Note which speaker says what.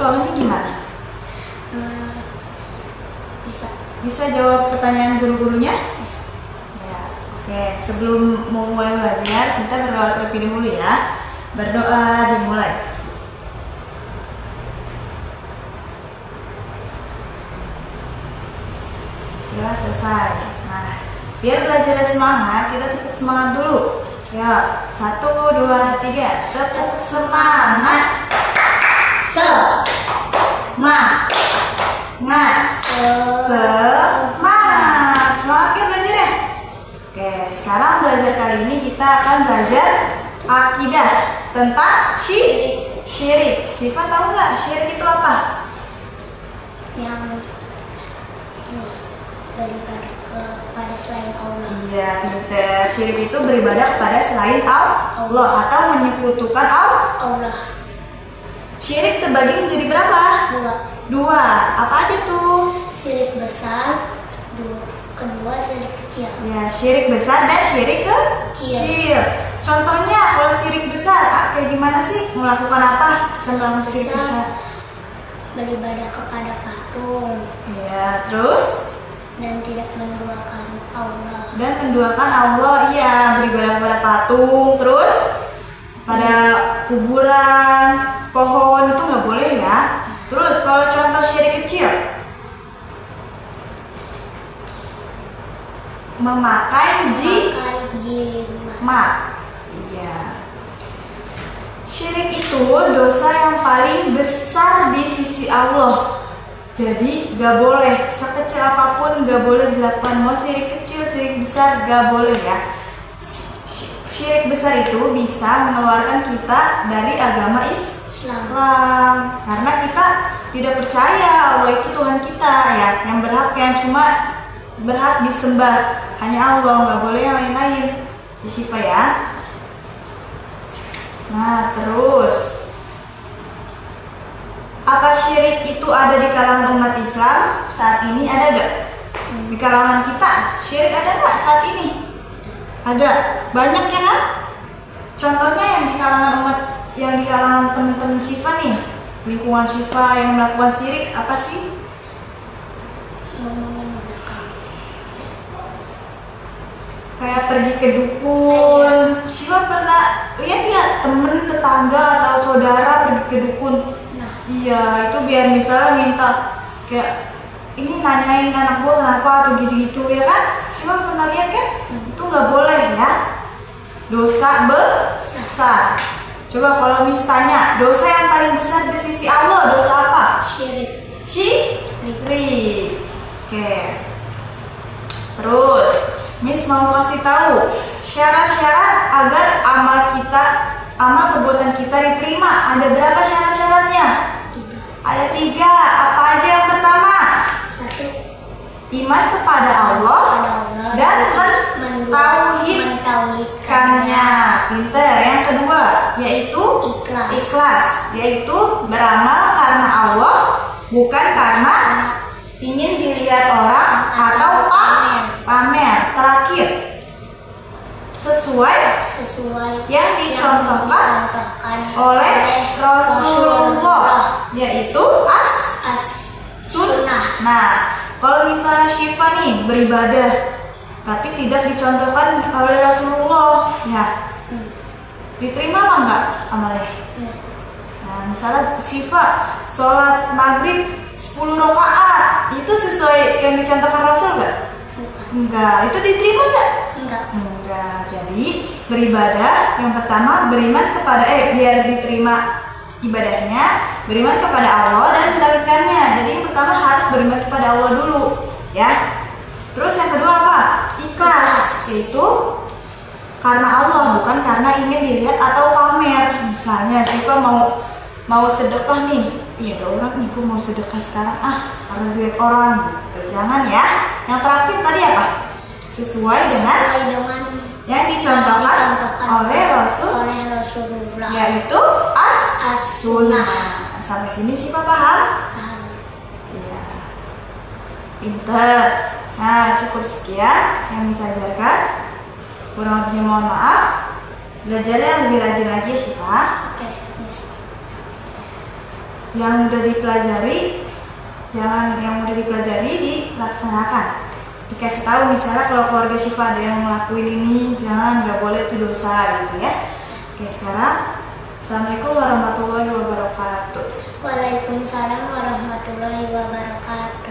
Speaker 1: sekolahnya gimana?
Speaker 2: Bisa.
Speaker 1: Bisa jawab pertanyaan guru-gurunya?
Speaker 2: Bisa.
Speaker 1: Ya, oke. Sebelum mau mulai belajar, kita berdoa terlebih dahulu ya. Berdoa dimulai. Doa selesai. Nah, biar belajarnya semangat, kita tepuk semangat dulu. Ya, 1, 2, 3, tepuk semangat. Semangat. Semangat. Semangat ya belajarnya. Oke, sekarang belajar kali ini kita akan belajar akidah tentang syirik. Siva tahu nggak syirik itu apa?
Speaker 2: Yang ini beribadah kepada selain Allah.
Speaker 1: Iya, pinter. Syirik itu beribadah kepada selain Allah atau menyekutukan
Speaker 2: Allah.
Speaker 1: Syirik terbagi menjadi berapa? 2. Apa aja tuh?
Speaker 2: Syirik besar, kedua syirik kecil.
Speaker 1: Ya, syirik besar dan syirik kecil. Contohnya kalau syirik besar, kayak gimana sih? Melakukan apa? Sebelum syirik besar?
Speaker 2: Beribadah kepada patung.
Speaker 1: Ya, terus?
Speaker 2: Dan tidak menduakan Allah.
Speaker 1: Dan menduakan Allah, iya, beribadah kepada patung, terus pada kuburan, pohon itu nggak boleh ya. Terus kalau contoh syirik kecil, memakai jimat. Iya. Syirik itu dosa yang paling besar di sisi Allah. Jadi gak boleh, sekecil apapun gak boleh dilakukan. Mau syirik kecil, syirik besar gak boleh ya. Syirik besar itu bisa mengeluarkan kita dari agama Islam. Karena kita tidak percaya Allah itu Tuhan kita ya, yang cuma berhak disembah hanya Allah, gak boleh yang lain-lain. Siva ya. Nah, terus apa syirik itu ada di kalangan umat Islam saat ini? Ada gak? Di kalangan kita syirik ada gak saat ini? Ada, banyak ya kan? Contohnya yang di kalangan teman-teman Siva nih, lingkungan Siva yang melakukan syirik apa sih? Kayak pergi ke dukun. Siva pernah lihat ya temen, tetangga atau saudara pergi ke dukun? Iya, itu biar misalnya minta kayak ini nanyain anak gua kenapa atau gitu-gitu ya kan? Siva pernah lihat kan? Itu nggak boleh ya. Dosa besar. Coba kalau misalnya dosa yang paling besar di sisi Allah, dosa apa? Syirik. Oke. Terus, Miss mau kasih tahu syarat-syarat agar amal perbuatan kita diterima. Ada berapa syarat-syaratnya? 3. Ada 3. Apa aja yang pertama?
Speaker 2: 1.
Speaker 1: Iman kepada Allah dan mentauhidkannya. Pinter. Yang kedua yaitu ikhlas, yaitu beramal karena Allah, bukan karena ingin dilihat orang atau pamer. Terakhir, sesuai yang dicontohkan oleh Rasulullah, yaitu as-sunnah. Nah, kalau misalnya Syifa nih beribadah tapi tidak dicontohkan oleh Rasulullah, ya diterima apa enggak amalnya? Nah, misalnya Syifa sholat maghrib 10 rakaat, itu sesuai yang dicontohkan Rasul enggak? Enggak. Itu diterima enggak? Enggak. Jadi beribadah yang pertama beriman kepada biar diterima ibadahnya, beriman kepada Allah dan mentauhidkannya. Jadi yang pertama harus beriman kepada Allah dulu, ya. Terus yang kedua apa? Ikhlas, yaitu karena Allah, bukan karena ingin dilihat atau pamer. Misalnya Syifa mau sedekah nih, iya ada orang nih, gue mau sedekah sekarang, harus lihat orang gitu. Jangan ya. Yang terakhir tadi apa? Sesuai dengan yang dicontohkan oleh Rasulullah, yaitu as-sunnah. Sampai sini Syifa paham? Iya. Pinter. Nah, cukup sekian yang bisa ajarkan. Kurang lebihnya mohon maaf. Belajarnya lebih rajin lagi ya Syifa.
Speaker 2: Oke.
Speaker 1: yang udah dipelajari, yang udah dipelajari dilaksanakan. Dikasih tahu misalnya kalau keluarga Syifa ada yang ngelakuin ini, nggak boleh, itu dosa gitu ya. Oke, sekarang Assalamualaikum warahmatullahi wabarakatuh.
Speaker 2: Waalaikumsalam warahmatullahi wabarakatuh.